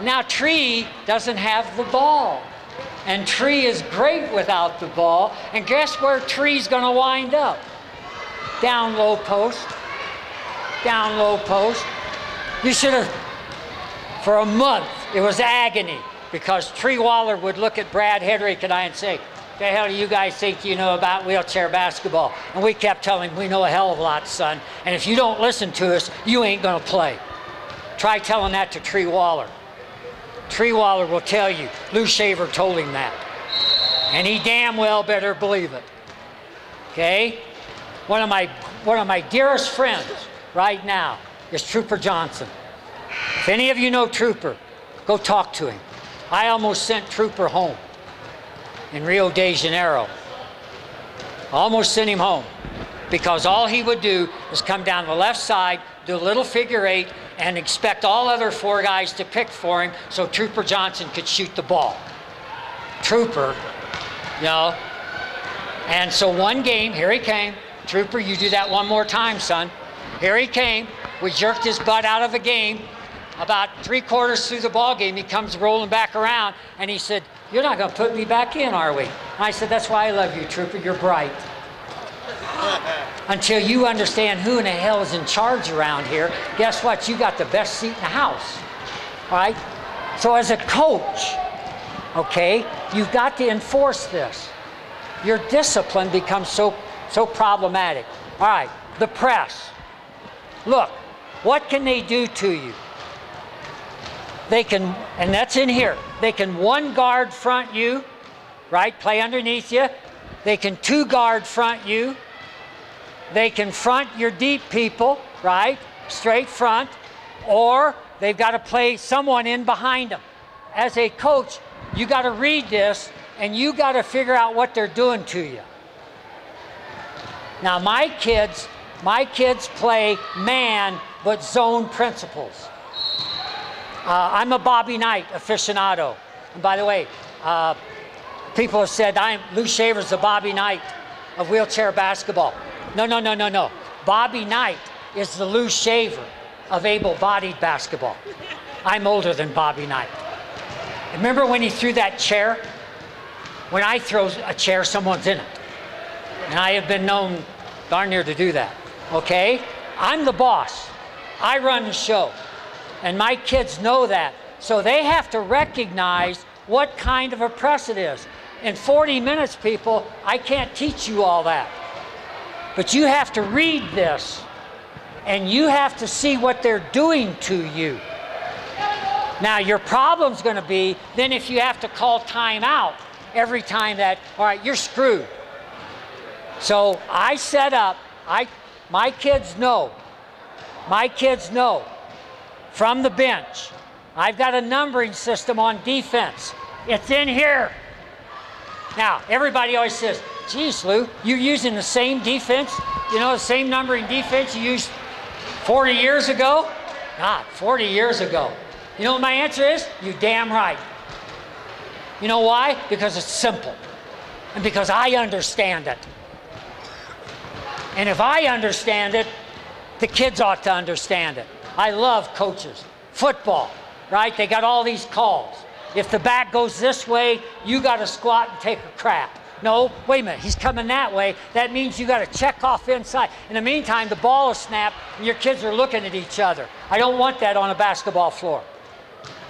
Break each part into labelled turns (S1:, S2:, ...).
S1: Now Tree doesn't have the ball. And Tree is great without the ball. And guess where Tree's going to wind up? Down low post. Down low post. You should have, for a month, it was agony. Because Tree Waller would look at Brad Hedrick and I and say, the hell do you guys think you know about wheelchair basketball? And we kept telling him, we know a hell of a lot, son. And if you don't listen to us, you ain't going to play. Try telling that to Tree Waller. Tree Waller will tell you, Lou Shaver told him that. And he damn well better believe it. Okay? One of my dearest friends right now is Trooper Johnson. If any of you know Trooper, go talk to him. I almost sent Trooper home in Rio de Janeiro. Almost sent him home because all he would do is come down the left side, do a little figure eight, and expect all other four guys to pick for him so Trooper Johnson could shoot the ball. Trooper, you know. And so one game, here he came. Trooper, you do that one more time, son. Here he came. We jerked his butt out of the game. About 3/4 through the ball game, he comes rolling back around, and he said, you're not going to put me back in, are we? And I said, that's why I love you, Trooper. You're bright. Until you understand who in the hell is in charge around here, guess what? You got the best seat in the house. All right? So as a coach, okay, you've got to enforce this. Your discipline becomes so problematic. All right, the press. Look, what can they do to you? They can, and that's in here, they can one guard front you, right, play underneath you. They can two guard front you. They can front your deep people, right, straight front, or they've got to play someone in behind them. As a coach, you got to read this, and you got to figure out what they're doing to you. Now, my kids play man, but zone principles. I'm a Bobby Knight aficionado. And by the way, people have said Lou Shaver's the Bobby Knight of wheelchair basketball. No, no, no, no, no. Bobby Knight is the Lou Shaver of able-bodied basketball. I'm older than Bobby Knight. Remember when he threw that chair? When I throw a chair, someone's in it. And I have been known darn near to do that. Okay? I'm the boss. I run the show. And my kids know that. So they have to recognize what kind of a press it is. In 40 minutes, people, I can't teach you all that. But you have to read this, and you have to see what they're doing to you. Now, your problem's going to be then if you have to call timeout every time that, all right, you're screwed. So I set up, my kids know from the bench. I've got a numbering system on defense. It's in here. Now, everybody always says, geez, Lou, you're using the same defense, you know, the same numbering defense you used 40 years ago? God, 40 years ago. You know what my answer is? You're damn right. You know why? Because it's simple. And because I understand it. And if I understand it, the kids ought to understand it. I love coaches. Football, right? They got all these calls. If the back goes this way, you got to squat and take a crap. No, wait a minute, he's coming that way. That means you got to check off inside. In the meantime, the ball is snapped and your kids are looking at each other. I don't want that on a basketball floor.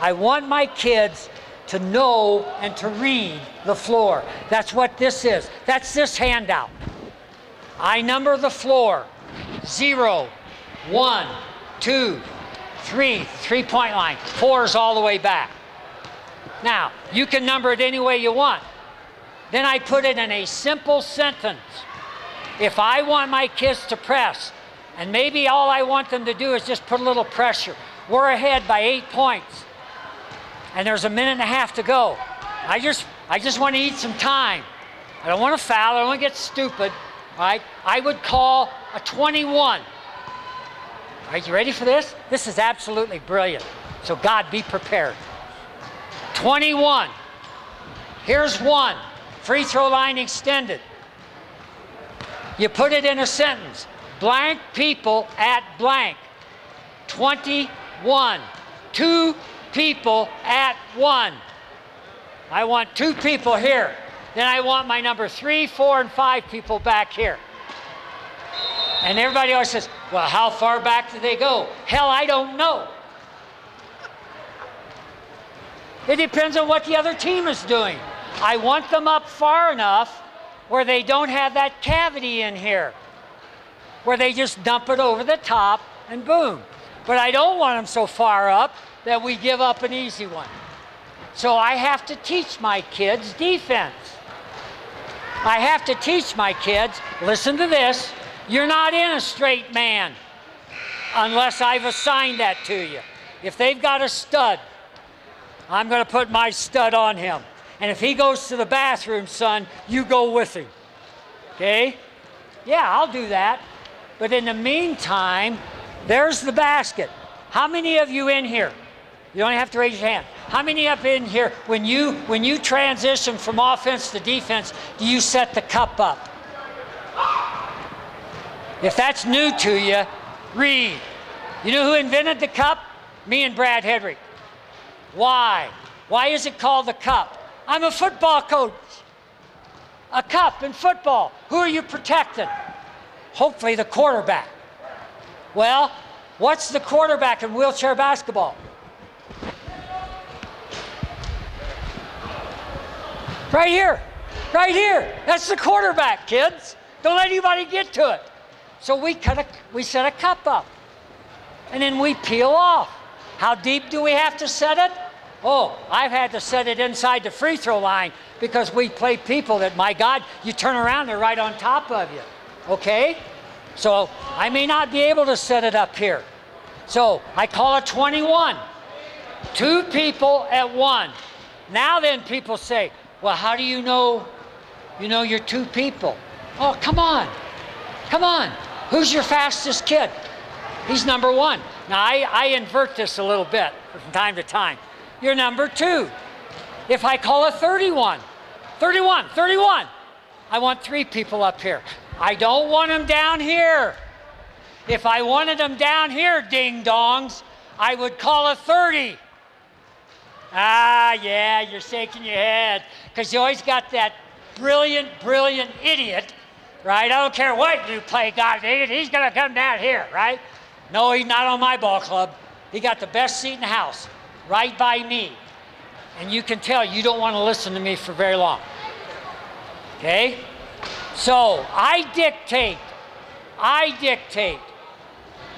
S1: I want my kids to know and to read the floor. That's what this is. That's this handout. I number the floor. 0, 1, 2, 3, 3-point line. 4 is all the way back. Now, you can number it any way you want. Then I put it in a simple sentence. If I want my kids to press, and maybe all I want them to do is just put a little pressure. We're ahead by 8 points. And there's a minute and a half to go. I just want to eat some time. I don't want to foul. I don't want to get stupid. Right? I would call a 21. Are you ready for this? This is absolutely brilliant. So God, be prepared. 21. Here's 1. Free throw line extended. You put it in a sentence. Blank people at blank. 21. 2 people at 1. I want 2 people here. Then I want my number 3, 4, and 5 people back here. And everybody always says, well, how far back do they go? Hell, I don't know. It depends on what the other team is doing. I want them up far enough where they don't have that cavity in here, where they just dump it over the top and boom. But I don't want them so far up that we give up an easy one. So I have to teach my kids defense. I have to teach my kids, listen to this, you're not in a straight man unless I've assigned that to you. If they've got a stud, I'm going to put my stud on him. And if he goes to the bathroom, son, you go with him. Okay? Yeah, I'll do that. But in the meantime, there's the basket. How many of you in here? You don't have to raise your hand. How many up in here, when you transition from offense to defense, do you set the cup up? If that's new to you, read. You know who invented the cup? Me and Brad Hedrick. Why? Why is it called the cup? I'm a football coach. A cup in football. Who are you protecting? Hopefully the quarterback. Well, what's the quarterback in wheelchair basketball? Right here. Right here. That's the quarterback, kids. Don't let anybody get to it. So we set a cup up. And then we peel off. How deep do we have to set it? Oh, I've had to set it inside the free throw line because we play people that, my God, you turn around, they're right on top of you. Okay? So I may not be able to set it up here. So I call it 21. 2 people at 1. Now then people say, well, how do you know you're 2 people? Oh, come on. Come on. Who's your fastest kid? He's number 1. Now I invert this a little bit from time to time. You're number 2. If I call it 31, I want 3 people up here. I don't want them down here. If I wanted them down here, ding-dongs, I would call it 30. Ah, yeah, you're shaking your head. Because you always got that brilliant idiot, right? I don't care what you play, God, he's going to come down here, right? No, he's not on my ball club. He got the best seat in the house, right by me. And you can tell you don't want to listen to me for very long. Okay? So I dictate.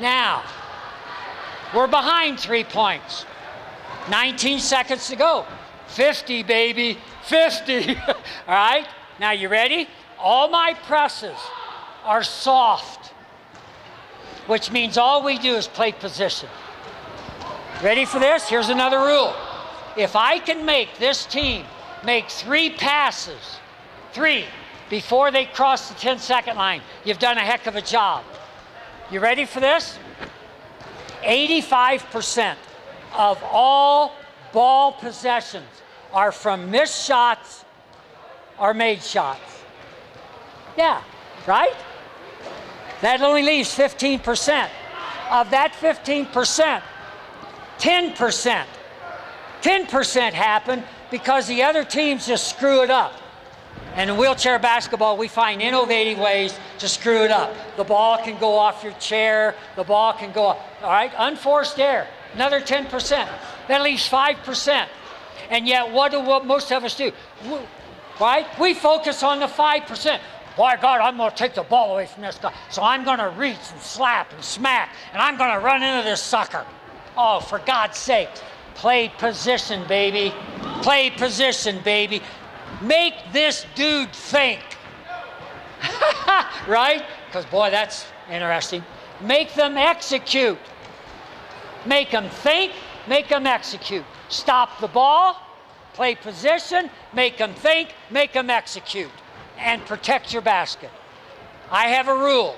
S1: Now, we're behind 3 points. 19 seconds to go. 50, baby, 50. All right? Now you ready? All my presses are soft, which means all we do is play position. Ready for this? Here's another rule. If I can make this team make 3 passes, 3, before they cross the 10-second line, you've done a heck of a job. You ready for this? 85% of all ball possessions are from missed shots or made shots. Yeah, right? That only leaves 15%. Of that 15%, 10% happen because the other teams just screw it up. And in wheelchair basketball, we find innovative ways to screw it up. The ball can go off your chair. The ball can go off, all right? Unforced error, another 10%. That leaves 5%. And yet, what do most of us do? Right? We focus on the 5%. By God, I'm going to take the ball away from this guy. So I'm going to reach and slap and smack, and I'm going to run into this sucker. Oh, for God's sake, play position, baby. Play position, baby. Make this dude think. Right? Because, boy, that's interesting. Make them execute. Make them think, make them execute. Stop the ball, play position, make them think, make them execute, and protect your basket. I have a rule.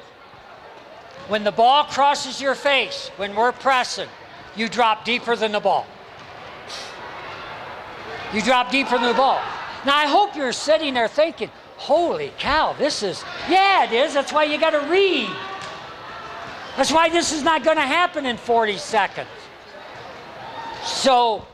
S1: When the ball crosses your face, when we're pressing, you drop deeper than the ball. You drop deeper than the ball. Now, I hope you're sitting there thinking, holy cow, this is, yeah, it is. That's why you got to read. That's why this is not going to happen in 40 seconds. So